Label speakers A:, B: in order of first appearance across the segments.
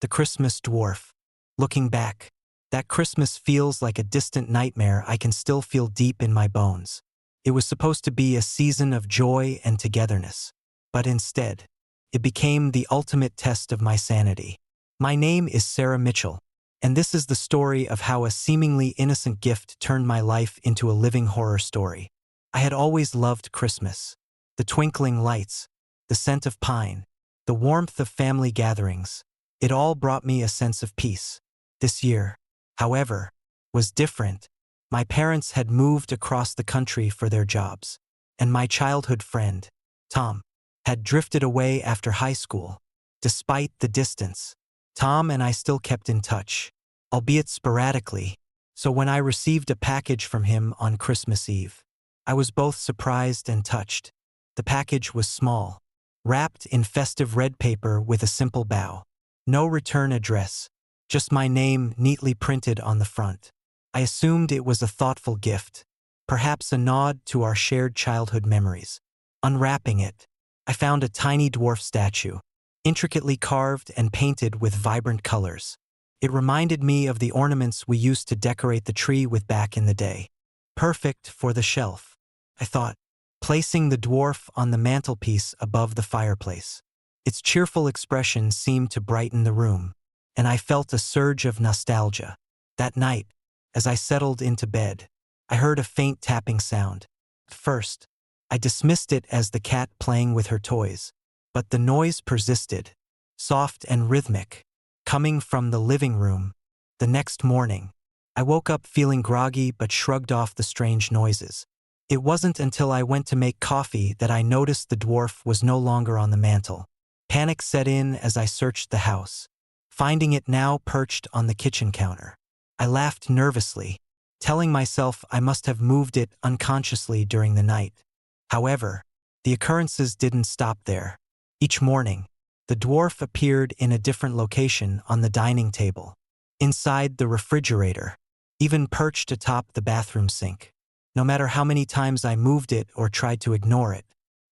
A: the Christmas dwarf. Looking back, that Christmas feels like a distant nightmare I can still feel deep in my bones. It was supposed to be a season of joy and togetherness, but instead, it became the ultimate test of my sanity. My name is Sarah Mitchell, and this is the story of how a seemingly innocent gift turned my life into a living horror story. I had always loved Christmas. The twinkling lights, the scent of pine, the warmth of family gatherings. It all brought me a sense of peace. This year, however, was different. My parents had moved across the country for their jobs, and my childhood friend, Tom, had drifted away after high school. Despite the distance, Tom and I still kept in touch, albeit sporadically, so when I received a package from him on Christmas Eve, I was both surprised and touched. The package was small, wrapped in festive red paper with a simple bow. No return address, just my name neatly printed on the front. I assumed it was a thoughtful gift, perhaps a nod to our shared childhood memories. Unwrapping it, I found a tiny dwarf statue, intricately carved and painted with vibrant colors. It reminded me of the ornaments we used to decorate the tree with back in the day. Perfect for the shelf, I thought, placing the dwarf on the mantelpiece above the fireplace. Its cheerful expression seemed to brighten the room, and I felt a surge of nostalgia. That night, as I settled into bed, I heard a faint tapping sound. At first, I dismissed it as the cat playing with her toys, but the noise persisted, soft and rhythmic, coming from the living room. The next morning, I woke up feeling groggy but shrugged off the strange noises. It wasn't until I went to make coffee that I noticed the dwarf was no longer on the mantel. Panic set in as I searched the house, finding it now perched on the kitchen counter. I laughed nervously, telling myself I must have moved it unconsciously during the night. However, the occurrences didn't stop there. Each morning, the dwarf appeared in a different location on the dining table, inside the refrigerator, even perched atop the bathroom sink. No matter how many times I moved it or tried to ignore it,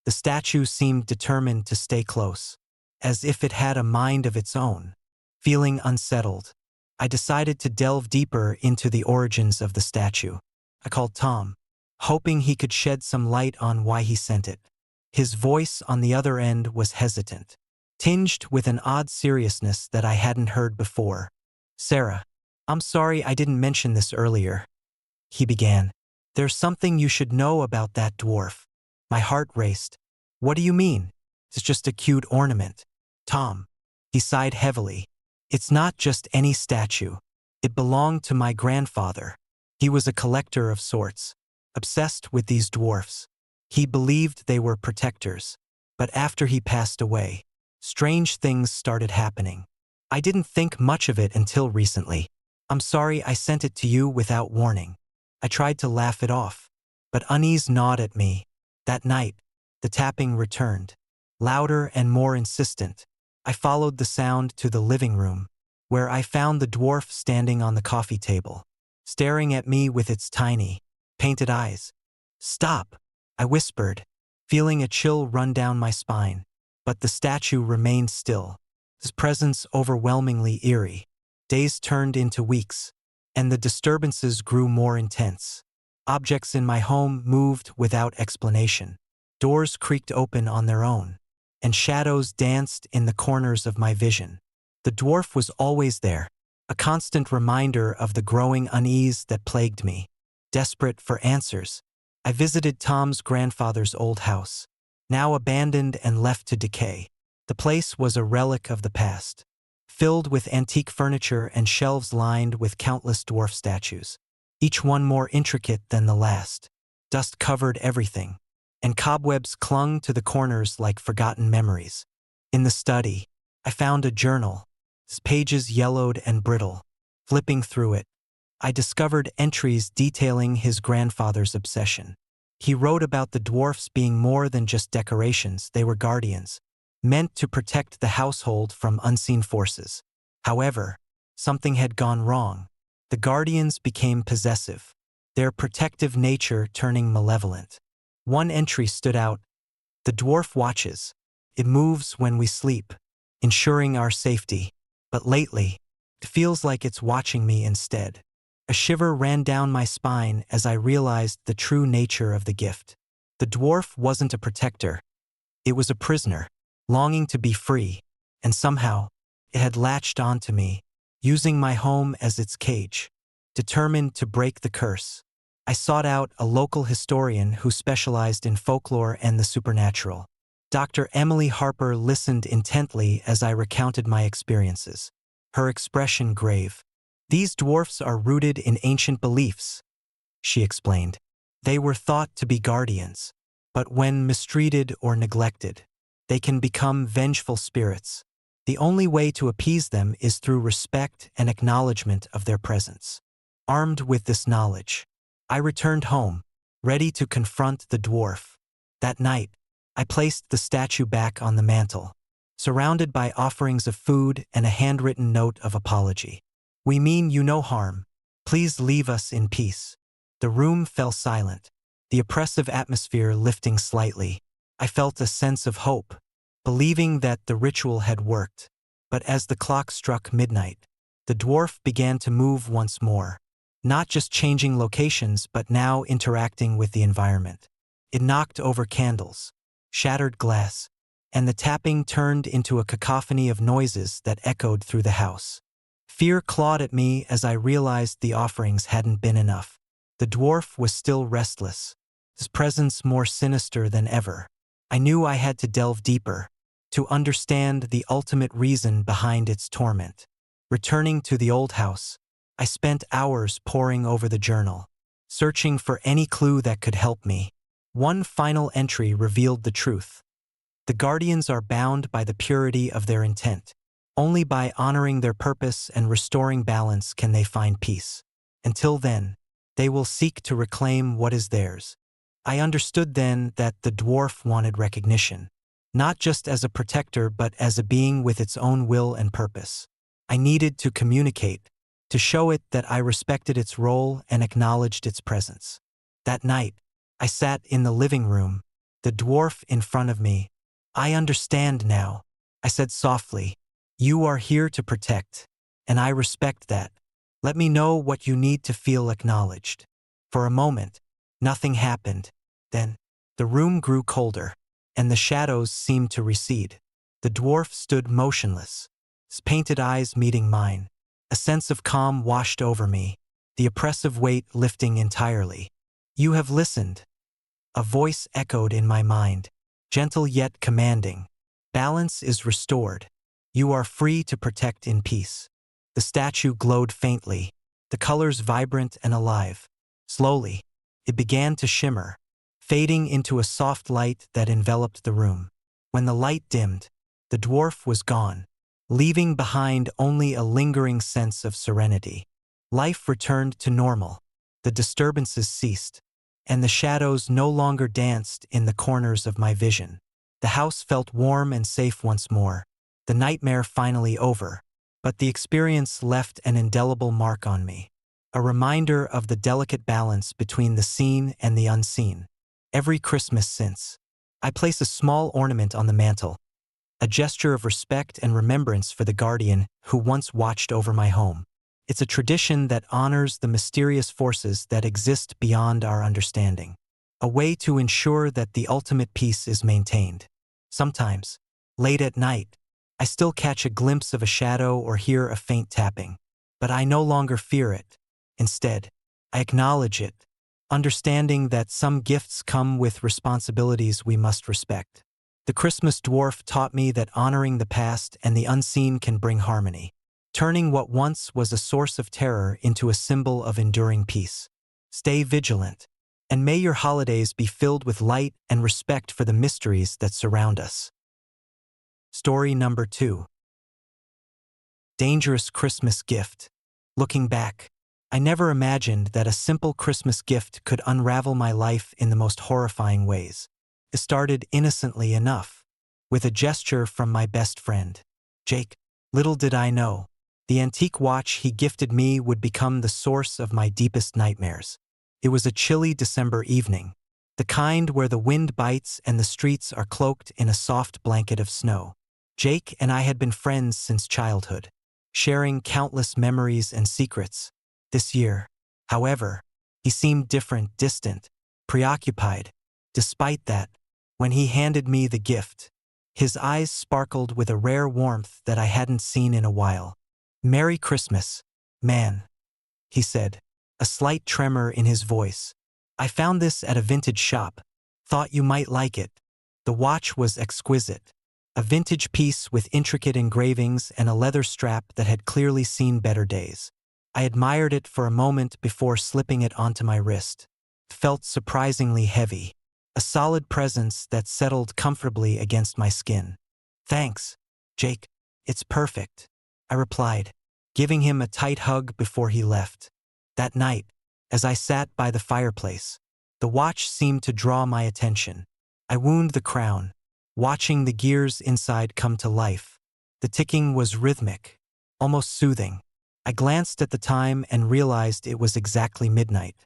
A: the statue seemed determined to stay close, as if it had a mind of its own. Feeling unsettled, I decided to delve deeper into the origins of the statue. I called Tom, hoping he could shed some light on why he sent it. His voice on the other end was hesitant, tinged with an odd seriousness that I hadn't heard before. "Sarah, I'm sorry I didn't mention this earlier," he began. "There's something you should know about that dwarf." My heart raced. "What do you mean?" "It's just a cute ornament, Tom." He sighed heavily. "It's not just any statue. It belonged to my grandfather. He was a collector of sorts, obsessed with these dwarfs. He believed they were protectors. But after he passed away, strange things started happening. I didn't think much of it until recently. I'm sorry I sent it to you without warning." I tried to laugh it off, but unease gnawed at me. That night, the tapping returned, louder and more insistent. I followed the sound to the living room, where I found the dwarf standing on the coffee table, staring at me with its tiny, painted eyes. "Stop," I whispered, feeling a chill run down my spine. But the statue remained still, his presence overwhelmingly eerie. Days turned into weeks, and the disturbances grew more intense. Objects in my home moved without explanation. Doors creaked open on their own, and shadows danced in the corners of my vision. The dwarf was always there, a constant reminder of the growing unease that plagued me. Desperate for answers, I visited Tom's grandfather's old house, now abandoned and left to decay. The place was a relic of the past, filled with antique furniture and shelves lined with countless dwarf statues, each one more intricate than the last. Dust covered everything, and cobwebs clung to the corners like forgotten memories. In the study, I found a journal, its pages yellowed and brittle. Flipping through it, I discovered entries detailing his grandfather's obsession. He wrote about the dwarfs being more than just decorations. They were guardians, meant to protect the household from unseen forces. However, something had gone wrong. The guardians became possessive, their protective nature turning malevolent. One entry stood out: "The dwarf watches. It moves when we sleep, ensuring our safety." But lately, it feels like it's watching me instead. A shiver ran down my spine as I realized the true nature of the gift. The dwarf wasn't a protector, it was a prisoner, longing to be free, and somehow, it had latched onto me, using my home as its cage. Determined to break the curse, I sought out a local historian who specialized in folklore and the supernatural. Dr. Emily Harper listened intently as I recounted my experiences, her expression grave. "These dwarfs are rooted in ancient beliefs," she explained. "They were thought to be guardians, but when mistreated or neglected, they can become vengeful spirits. The only way to appease them is through respect and acknowledgement of their presence." Armed with this knowledge, I returned home, ready to confront the dwarf. That night, I placed the statue back on the mantel, surrounded by offerings of food and a handwritten note of apology. "We mean you no harm. Please leave us in peace." The room fell silent, the oppressive atmosphere lifting slightly. I felt a sense of hope, believing that the ritual had worked. But as the clock struck midnight, the dwarf began to move once more, not just changing locations but now interacting with the environment. It knocked over candles, shattered glass, and the tapping turned into a cacophony of noises that echoed through the house. Fear clawed at me as I realized the offerings hadn't been enough. The dwarf was still restless, his presence more sinister than ever. I knew I had to delve deeper, to understand the ultimate reason behind its torment. Returning to the old house, I spent hours poring over the journal, searching for any clue that could help me. One final entry revealed the truth. The guardians are bound by the purity of their intent. Only by honoring their purpose and restoring balance can they find peace. Until then, they will seek to reclaim what is theirs. I understood then that the dwarf wanted recognition, not just as a protector but as a being with its own will and purpose. I needed to communicate, to show it that I respected its role and acknowledged its presence. That night, I sat in the living room, the dwarf in front of me. "I understand now," I said softly. "You are here to protect, and I respect that. Let me know what you need to feel acknowledged." For a moment, nothing happened. Then, the room grew colder, and the shadows seemed to recede. The dwarf stood motionless, his painted eyes meeting mine. A sense of calm washed over me, the oppressive weight lifting entirely. "You have listened," a voice echoed in my mind, gentle yet commanding. "Balance is restored. You are free to protect in peace." The statue glowed faintly, the colors vibrant and alive. Slowly, it began to shimmer, fading into a soft light that enveloped the room. When the light dimmed, the dwarf was gone, leaving behind only a lingering sense of serenity. Life returned to normal. The disturbances ceased, and the shadows no longer danced in the corners of my vision. The house felt warm and safe once more, the nightmare finally over, but the experience left an indelible mark on me, a reminder of the delicate balance between the seen and the unseen. Every Christmas since, I place a small ornament on the mantel, a gesture of respect and remembrance for the guardian who once watched over my home. It's a tradition that honors the mysterious forces that exist beyond our understanding, a way to ensure that the ultimate peace is maintained. Sometimes, late at night, I still catch a glimpse of a shadow or hear a faint tapping, but I no longer fear it. Instead, I acknowledge it, understanding that some gifts come with responsibilities we must respect. The Christmas dwarf taught me that honoring the past and the unseen can bring harmony, turning what once was a source of terror into a symbol of enduring peace. Stay vigilant, and may your holidays be filled with light and respect for the mysteries that surround us. Story number 2. Dangerous Christmas Gift. Looking back, I never imagined that a simple Christmas gift could unravel my life in the most horrifying ways. It started innocently enough, with a gesture from my best friend, Jake. Little did I know, the antique watch he gifted me would become the source of my deepest nightmares. It was a chilly December evening, the kind where the wind bites and the streets are cloaked in a soft blanket of snow. Jake and I had been friends since childhood. sharing countless memories and secrets. This year, however, he seemed different, distant, preoccupied. Despite that, when he handed me the gift, his eyes sparkled with a rare warmth that I hadn't seen in a while. "Merry Christmas, man," he said, a slight tremor in his voice. "I found this at a vintage shop. Thought you might like it." The watch was exquisite. A vintage piece with intricate engravings and a leather strap that had clearly seen better days. I admired it for a moment before slipping it onto my wrist. It felt surprisingly heavy, a solid presence that settled comfortably against my skin. "Thanks, Jake. It's perfect," I replied, giving him a tight hug before he left. That night, as I sat by the fireplace, the watch seemed to draw my attention. I wound the crown, watching the gears inside come to life. The ticking was rhythmic, almost soothing. I glanced at the time and realized it was exactly midnight.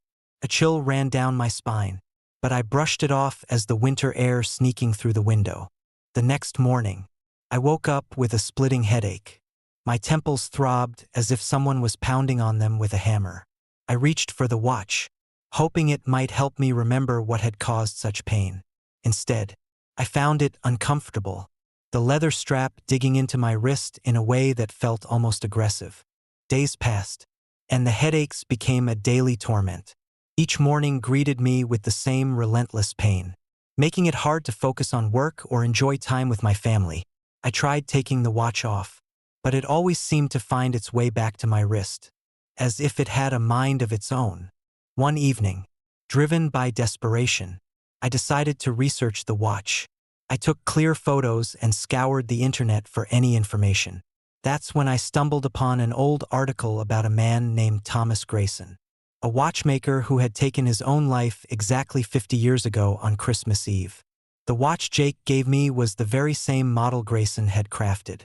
A: A chill ran down my spine, but I brushed it off as the winter air sneaking through the window. The next morning, I woke up with a splitting headache. My temples throbbed as if someone was pounding on them with a hammer. I reached for the watch, hoping it might help me remember what had caused such pain. Instead, I found it uncomfortable, the leather strap digging into my wrist in a way that felt almost aggressive. Days passed, and the headaches became a daily torment. Each morning greeted me with the same relentless pain, making it hard to focus on work or enjoy time with my family. I tried taking the watch off, but it always seemed to find its way back to my wrist, as if it had a mind of its own. One evening, driven by desperation, I decided to research the watch. I took clear photos and scoured the internet for any information. That's when I stumbled upon an old article about a man named Thomas Grayson, a watchmaker who had taken his own life exactly 50 years ago on Christmas Eve. The watch Jake gave me was the very same model Grayson had crafted.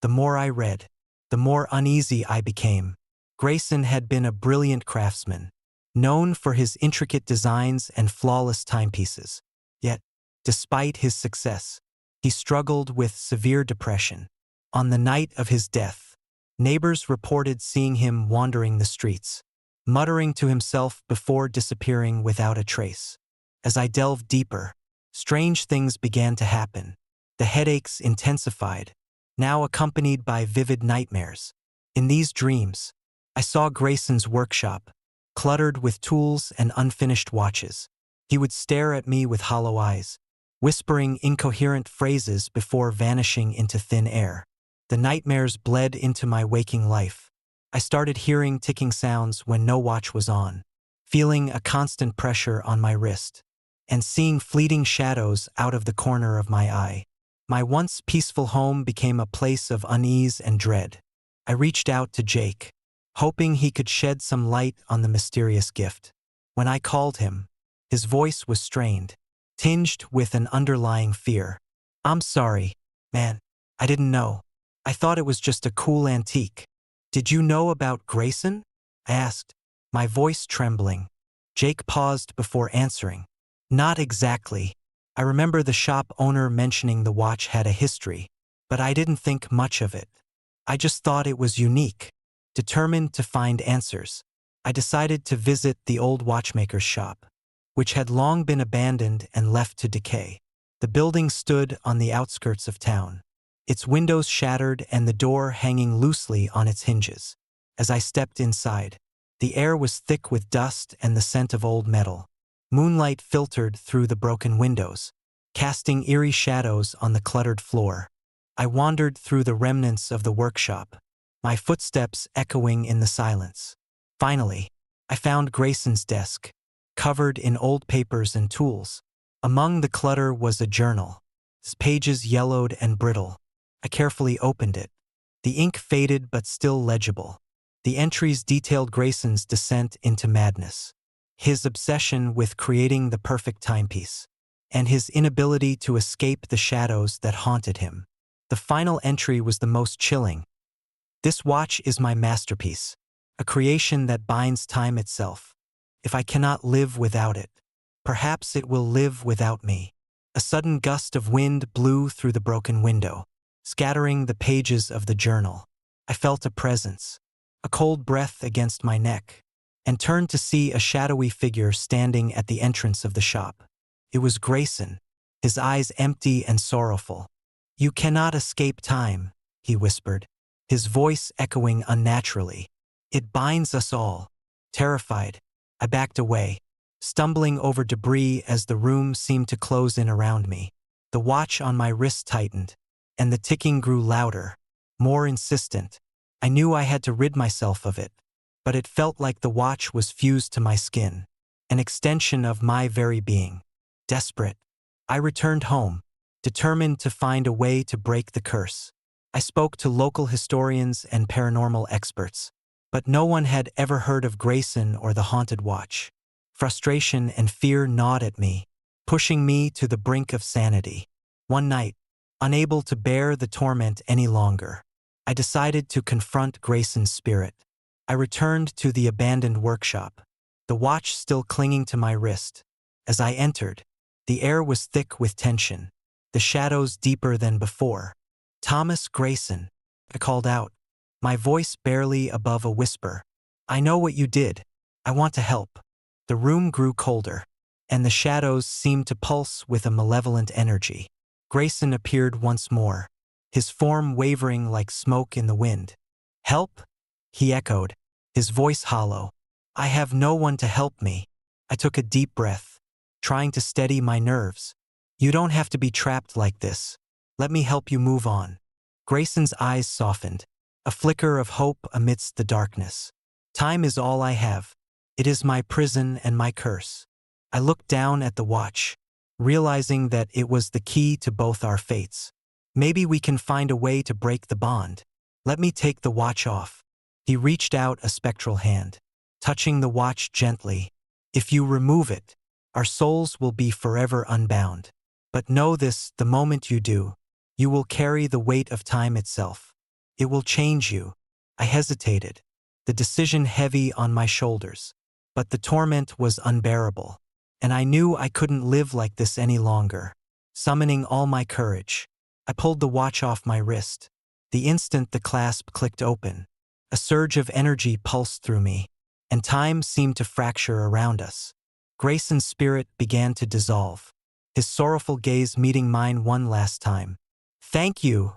A: The more I read, the more uneasy I became. Grayson had been a brilliant craftsman, known for his intricate designs and flawless timepieces. Yet, despite his success, he struggled with severe depression. On the night of his death, neighbors reported seeing him wandering the streets, muttering to himself before disappearing without a trace. As I delved deeper, strange things began to happen. The headaches intensified, now accompanied by vivid nightmares. In these dreams, I saw Grayson's workshop, cluttered with tools and unfinished watches. He would stare at me with hollow eyes, whispering incoherent phrases before vanishing into thin air. The nightmares bled into my waking life. I started hearing ticking sounds when no watch was on, feeling a constant pressure on my wrist, and seeing fleeting shadows out of the corner of my eye. My once peaceful home became a place of unease and dread. I reached out to Jake, hoping he could shed some light on the mysterious gift. When I called him, his voice was strained, tinged with an underlying fear. "I'm sorry, man. I didn't know. I thought it was just a cool antique." "Did you know about Grayson?" I asked, my voice trembling. Jake paused before answering. "Not exactly. I remember the shop owner mentioning the watch had a history, but I didn't think much of it. I just thought it was unique." Determined to find answers, I decided to visit the old watchmaker's shop, which had long been abandoned and left to decay. The building stood on the outskirts of town, its windows shattered and the door hanging loosely on its hinges. As I stepped inside, the air was thick with dust and the scent of old metal. Moonlight filtered through the broken windows, casting eerie shadows on the cluttered floor. I wandered through the remnants of the workshop, my footsteps echoing in the silence. Finally, I found Grayson's desk, covered in old papers and tools. Among the clutter was a journal, its pages yellowed and brittle. I carefully opened it. The ink faded but still legible. The entries detailed Grayson's descent into madness, his obsession with creating the perfect timepiece, and his inability to escape the shadows that haunted him. The final entry was the most chilling. "This watch is my masterpiece, a creation that binds time itself. If I cannot live without it, perhaps it will live without me." A sudden gust of wind blew through the broken window, scattering the pages of the journal. I felt a presence, a cold breath against my neck, and turned to see a shadowy figure standing at the entrance of the shop. It was Grayson, his eyes empty and sorrowful. "You cannot escape time," he whispered, his voice echoing unnaturally. "It binds us all." Terrified, I backed away, stumbling over debris as the room seemed to close in around me. The watch on my wrist tightened, and the ticking grew louder, more insistent. I knew I had to rid myself of it, but it felt like the watch was fused to my skin, an extension of my very being. Desperate, I returned home, determined to find a way to break the curse. I spoke to local historians and paranormal experts, but no one had ever heard of Grayson or the haunted watch. Frustration and fear gnawed at me, pushing me to the brink of sanity. One night, unable to bear the torment any longer, I decided to confront Grayson's spirit. I returned to the abandoned workshop, the watch still clinging to my wrist. As I entered, the air was thick with tension, the shadows deeper than before. "Thomas Grayson," I called out, my voice barely above a whisper. "I know what you did. I want to help." The room grew colder, and the shadows seemed to pulse with a malevolent energy. Grayson appeared once more, his form wavering like smoke in the wind. "Help?" he echoed, his voice hollow. "I have no one to help me." I took a deep breath, trying to steady my nerves. "You don't have to be trapped like this. Let me help you move on." Grayson's eyes softened, a flicker of hope amidst the darkness. "Time is all I have. It is my prison and my curse." I looked down at the watch, realizing that it was the key to both our fates. "Maybe we can find a way to break the bond. Let me take the watch off." He reached out a spectral hand, touching the watch gently. "If you remove it, our souls will be forever unbound. But know this, the moment you do, you will carry the weight of time itself. It will change you." I hesitated, the decision heavy on my shoulders. But the torment was unbearable, and I knew I couldn't live like this any longer. Summoning all my courage, I pulled the watch off my wrist. The instant the clasp clicked open, a surge of energy pulsed through me, and time seemed to fracture around us. Grayson's spirit began to dissolve, his sorrowful gaze meeting mine one last time. "Thank you,"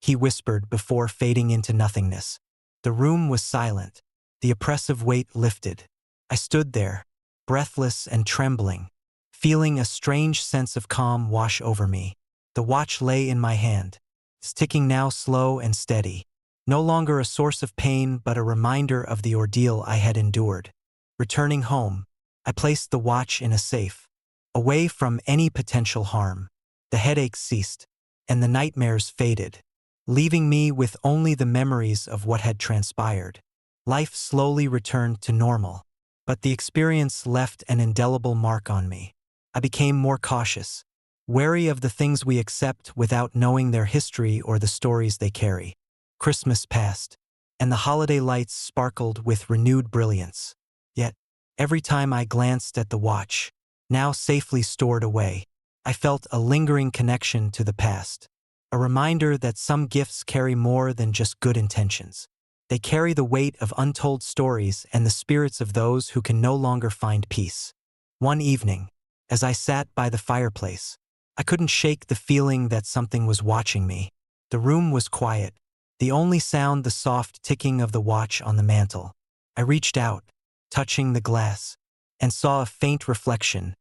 A: he whispered before fading into nothingness. The room was silent, the oppressive weight lifted. I stood there, breathless and trembling, feeling a strange sense of calm wash over me. The watch lay in my hand, its ticking now slow and steady, no longer a source of pain but a reminder of the ordeal I had endured. Returning home, I placed the watch in a safe, away from any potential harm. The headaches ceased, and the nightmares faded, leaving me with only the memories of what had transpired. Life slowly returned to normal, but the experience left an indelible mark on me. I became more cautious, wary of the things we accept without knowing their history or the stories they carry. Christmas passed, and the holiday lights sparkled with renewed brilliance. Yet, every time I glanced at the watch, now safely stored away, I felt a lingering connection to the past, a reminder that some gifts carry more than just good intentions. They carry the weight of untold stories and the spirits of those who can no longer find peace. One evening, as I sat by the fireplace, I couldn't shake the feeling that something was watching me. The room was quiet, the only sound the soft ticking of the watch on the mantel. I reached out, touching the glass, and saw a faint reflection,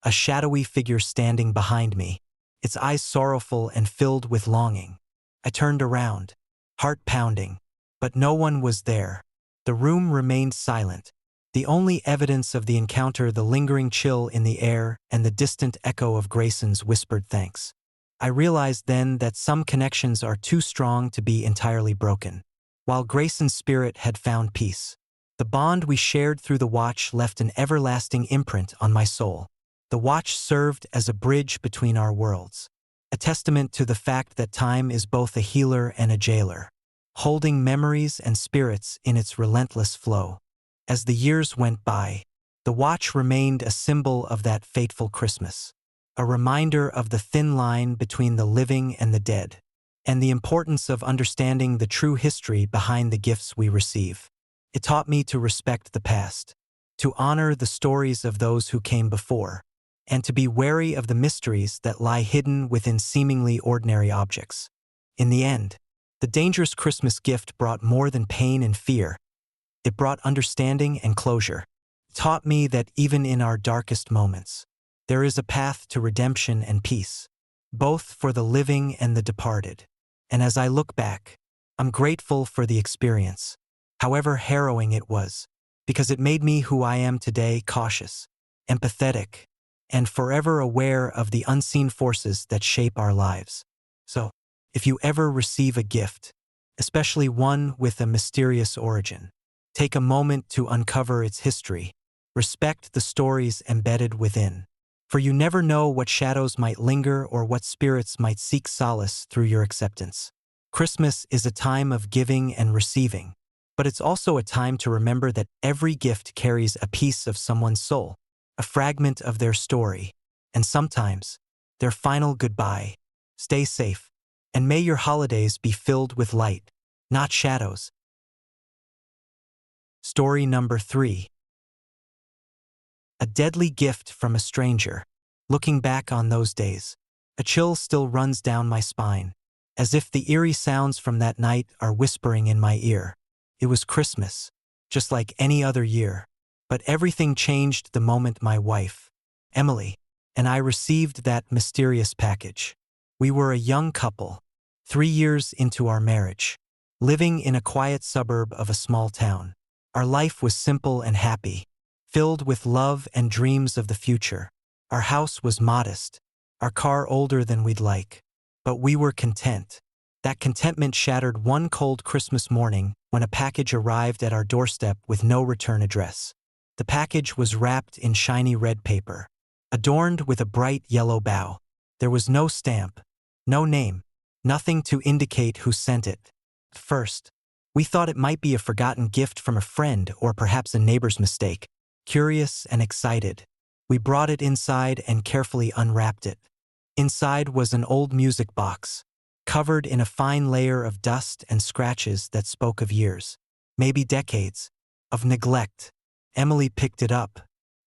A: a shadowy figure standing behind me, its eyes sorrowful and filled with longing. I turned around, heart pounding, but no one was there. The room remained silent, the only evidence of the encounter the lingering chill in the air and the distant echo of Grayson's whispered thanks. I realized then that some connections are too strong to be entirely broken. While Grayson's spirit had found peace, the bond we shared through the watch left an everlasting imprint on my soul. The watch served as a bridge between our worlds, a testament to the fact that time is both a healer and a jailer, holding memories and spirits in its relentless flow. As the years went by, the watch remained a symbol of that fateful Christmas, a reminder of the thin line between the living and the dead, and the importance of understanding the true history behind the gifts we receive. It taught me to respect the past, to honor the stories of those who came before, and to be wary of the mysteries that lie hidden within seemingly ordinary objects. In the end, the dangerous Christmas gift brought more than pain and fear. It brought understanding and closure. It taught me that even in our darkest moments, there is a path to redemption and peace, both for the living and the departed. And as I look back, I'm grateful for the experience, however harrowing it was, because it made me who I am today: cautious, empathetic, and forever aware of the unseen forces that shape our lives. So, if you ever receive a gift, especially one with a mysterious origin, take a moment to uncover its history. Respect the stories embedded within, for you never know what shadows might linger or what spirits might seek solace through your acceptance. Christmas is a time of giving and receiving, but it's also a time to remember that every gift carries a piece of someone's soul, a fragment of their story, and sometimes their final goodbye. Stay safe, and may your holidays be filled with light, not shadows. Story number 3. A deadly gift from a stranger. Looking back on those days, a chill still runs down my spine, as if the eerie sounds from that night are whispering in my ear. It was Christmas, just like any other year, but everything changed the moment my wife, Emily, and I received that mysterious package. We were a young couple, 3 years into our marriage, living in a quiet suburb of a small town. Our life was simple and happy, filled with love and dreams of the future. Our house was modest, our car older than we'd like, but we were content. That contentment shattered one cold Christmas morning when a package arrived at our doorstep with no return address. The package was wrapped in shiny red paper, adorned with a bright yellow bow. There was no stamp, no name, nothing to indicate who sent it. At first, we thought it might be a forgotten gift from a friend or perhaps a neighbor's mistake. Curious and excited, we brought it inside and carefully unwrapped it. Inside was an old music box, covered in a fine layer of dust and scratches that spoke of years, maybe decades, of neglect. Emily picked it up,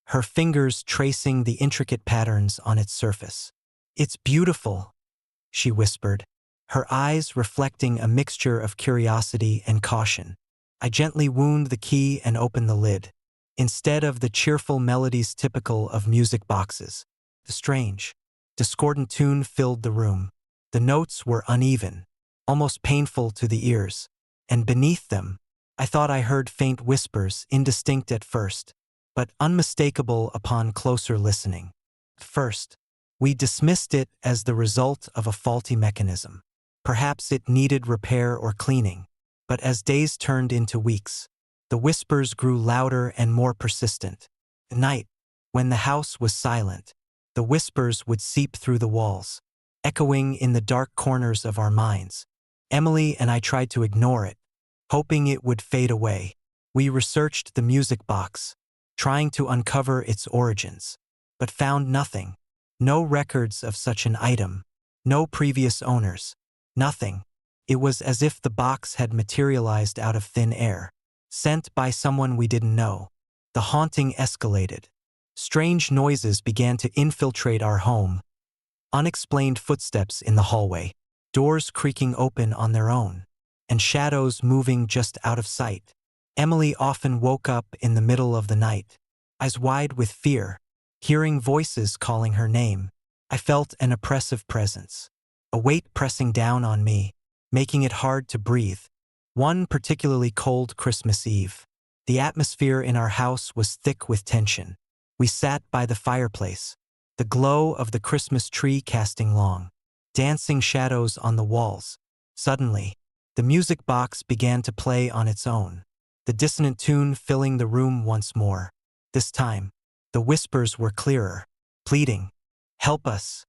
A: her fingers tracing the intricate patterns on its surface. "It's beautiful," she whispered, her eyes reflecting a mixture of curiosity and caution. I gently wound the key and opened the lid. Instead of the cheerful melodies typical of music boxes, the strange, discordant tune filled the room. The notes were uneven, almost painful to the ears, and beneath them, I thought I heard faint whispers, indistinct at first, but unmistakable upon closer listening. At first, we dismissed it as the result of a faulty mechanism. Perhaps it needed repair or cleaning, but as days turned into weeks, the whispers grew louder and more persistent. At night, when the house was silent, the whispers would seep through the walls, echoing in the dark corners of our minds. Emily and I tried to ignore it, hoping it would fade away. We researched the music box, trying to uncover its origins, but found nothing. No records of such an item, no previous owners, nothing. It was as if the box had materialized out of thin air, sent by someone we didn't know. The haunting escalated. Strange noises began to infiltrate our home. Unexplained footsteps in the hallway, doors creaking open on their own, and shadows moving just out of sight. Emily often woke up in the middle of the night, eyes wide with fear, hearing voices calling her name. I felt an oppressive presence, a weight pressing down on me, making it hard to breathe. One particularly cold Christmas Eve, the atmosphere in our house was thick with tension. We sat by the fireplace, the glow of the Christmas tree casting long, dancing shadows on the walls. Suddenly, the music box began to play on its own, the dissonant tune filling the room once more. This time, the whispers were clearer, pleading, "Help us."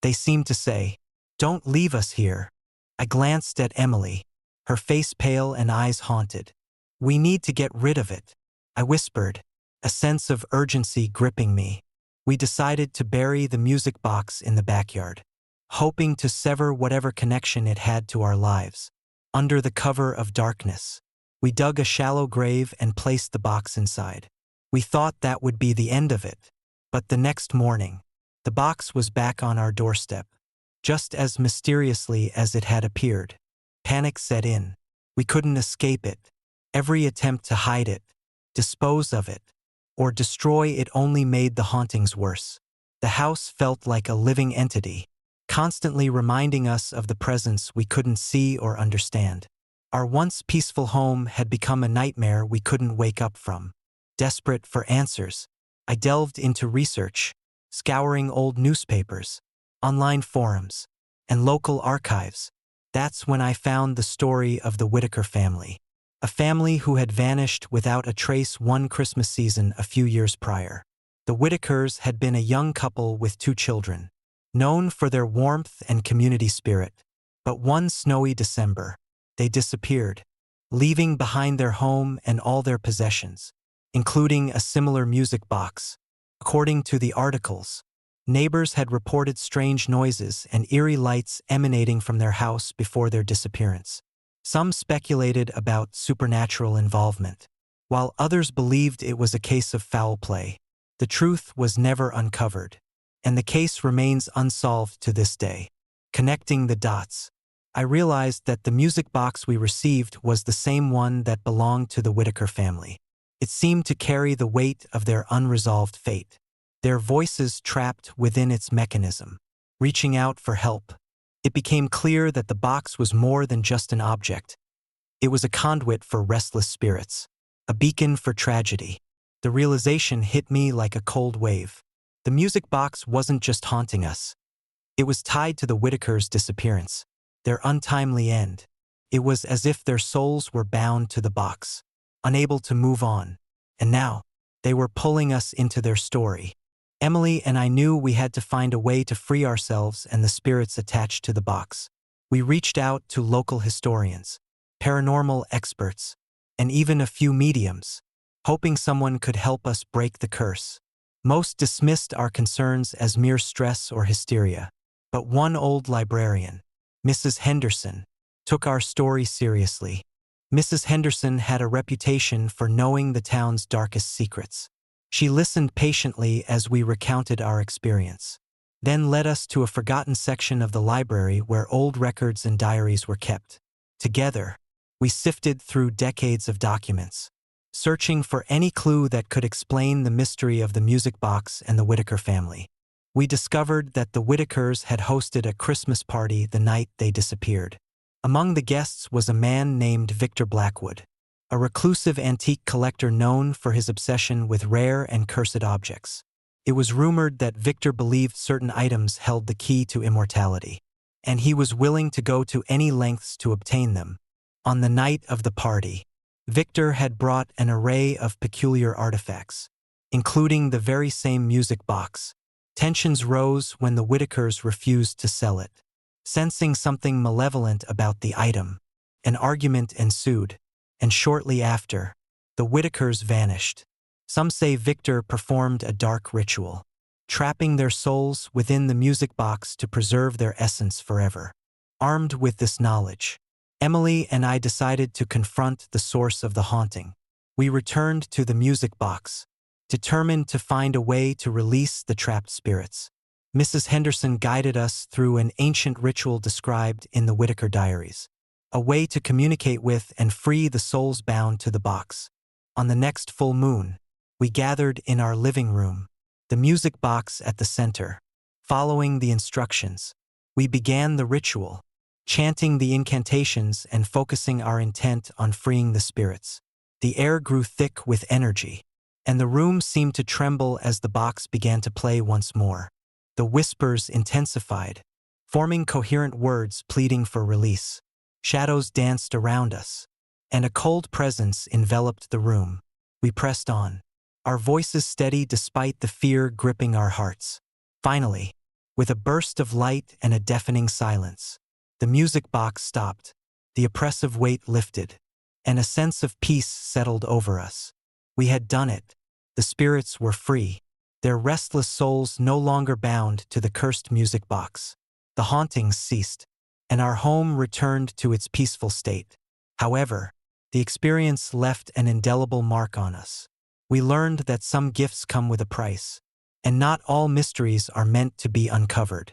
A: They seemed to say, "Don't leave us here." I glanced at Emily, her face pale and eyes haunted. "We need to get rid of it," I whispered, a sense of urgency gripping me. We decided to bury the music box in the backyard. hoping to sever whatever connection it had to our lives. Under the cover of darkness, we dug a shallow grave and placed the box inside. We thought that would be the end of it. But the next morning, the box was back on our doorstep, just as mysteriously as it had appeared. Panic set in. We couldn't escape it. Every attempt to hide it, dispose of it, or destroy it only made the hauntings worse. The house felt like a living entity, constantly reminding us of the presence we couldn't see or understand. Our once peaceful home had become a nightmare we couldn't wake up from. Desperate for answers, I delved into research, scouring old newspapers, online forums, and local archives. That's when I found the story of the Whitaker family, a family who had vanished without a trace one Christmas season a few years prior. The Whitakers had been a young couple with 2 children, known for their warmth and community spirit. But one snowy December, they disappeared, leaving behind their home and all their possessions, including a similar music box. According to the articles, neighbors had reported strange noises and eerie lights emanating from their house before their disappearance. Some speculated about supernatural involvement, while others believed it was a case of foul play. The truth was never uncovered, and the case remains unsolved to this day. Connecting the dots, I realized that the music box we received was the same one that belonged to the Whitaker family. It seemed to carry the weight of their unresolved fate, their voices trapped within its mechanism, reaching out for help. It became clear that the box was more than just an object. It was a conduit for restless spirits, a beacon for tragedy. The realization hit me like a cold wave. The music box wasn't just haunting us. It was tied to the Whitakers' disappearance, their untimely end. It was as if their souls were bound to the box, unable to move on. And now, they were pulling us into their story. Emily and I knew we had to find a way to free ourselves and the spirits attached to the box. We reached out to local historians, paranormal experts, and even a few mediums, hoping someone could help us break the curse. Most dismissed our concerns as mere stress or hysteria, but one old librarian, Mrs. Henderson, took our story seriously. Mrs. Henderson had a reputation for knowing the town's darkest secrets. She listened patiently as we recounted our experience, then led us to a forgotten section of the library where old records and diaries were kept. Together, we sifted through decades of documents, searching for any clue that could explain the mystery of the music box and the Whitaker family. We discovered that the Whitakers had hosted a Christmas party the night they disappeared. Among the guests was a man named Victor Blackwood, a reclusive antique collector known for his obsession with rare and cursed objects. It was rumored that Victor believed certain items held the key to immortality, and he was willing to go to any lengths to obtain them. On the night of the party, Victor had brought an array of peculiar artifacts, including the very same music box. Tensions rose when the Whitakers refused to sell it. Sensing something malevolent about the item, an argument ensued, and shortly after, the Whitakers vanished. Some say Victor performed a dark ritual, trapping their souls within the music box to preserve their essence forever. Armed with this knowledge, Emily and I decided to confront the source of the haunting. We returned to the music box, determined to find a way to release the trapped spirits. Mrs. Henderson guided us through an ancient ritual described in the Whitaker diaries, a way to communicate with and free the souls bound to the box. On the next full moon, we gathered in our living room, the music box at the center. Following the instructions, we began the ritual, chanting the incantations and focusing our intent on freeing the spirits. The air grew thick with energy, and the room seemed to tremble as the box began to play once more. The whispers intensified, forming coherent words pleading for release. Shadows danced around us, and a cold presence enveloped the room. We pressed on, our voices steady despite the fear gripping our hearts. Finally, with a burst of light and a deafening silence, the music box stopped, the oppressive weight lifted, and a sense of peace settled over us. We had done it. The spirits were free, their restless souls no longer bound to the cursed music box. the hauntings ceased, and our home returned to its peaceful state. However, the experience left an indelible mark on us. We learned that some gifts come with a price, and not all mysteries are meant to be uncovered.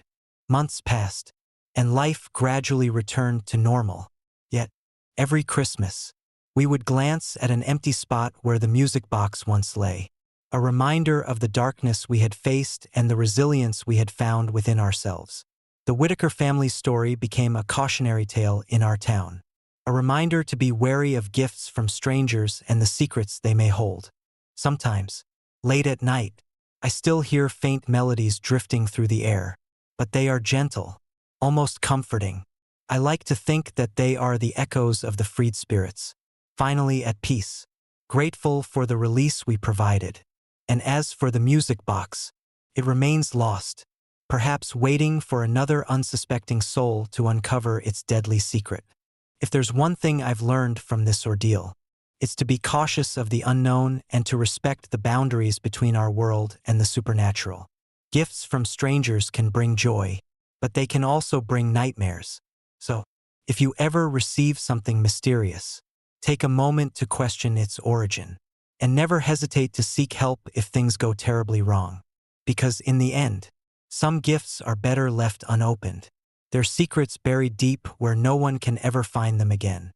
A: Months passed, and life gradually returned to normal. Yet, every Christmas, we would glance at an empty spot where the music box once lay, a reminder of the darkness we had faced and the resilience we had found within ourselves. The Whitaker family's story became a cautionary tale in our town, a reminder to be wary of gifts from strangers and the secrets they may hold. Sometimes, late at night, I still hear faint melodies drifting through the air, but they are gentle, almost comforting. I like to think that they are the echoes of the freed spirits, finally at peace, grateful for the release we provided. And as for the music box, it remains lost, perhaps waiting for another unsuspecting soul to uncover its deadly secret. If there's one thing I've learned from this ordeal, it's to be cautious of the unknown and to respect the boundaries between our world and the supernatural. Gifts from strangers can bring joy, but they can also bring nightmares. So, if you ever receive something mysterious, take a moment to question its origin, and never hesitate to seek help if things go terribly wrong. Because in the end, some gifts are better left unopened, their secrets buried deep where no one can ever find them again.